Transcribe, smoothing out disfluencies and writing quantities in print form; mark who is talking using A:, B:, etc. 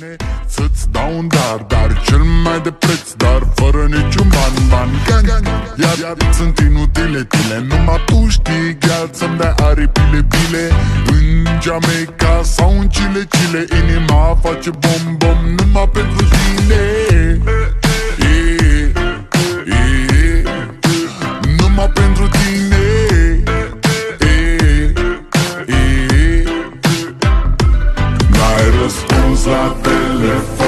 A: mine să-ți dau un dar cel mai de preț, dar fără niciun ban. Iar sunt inutile tile, numai tu știi, gheal, să-mi dai aripile bile. În Jamaica sau în Chile, inima face bom numai pentru tine. Numai pentru tine. N-ai răspuns la telefon,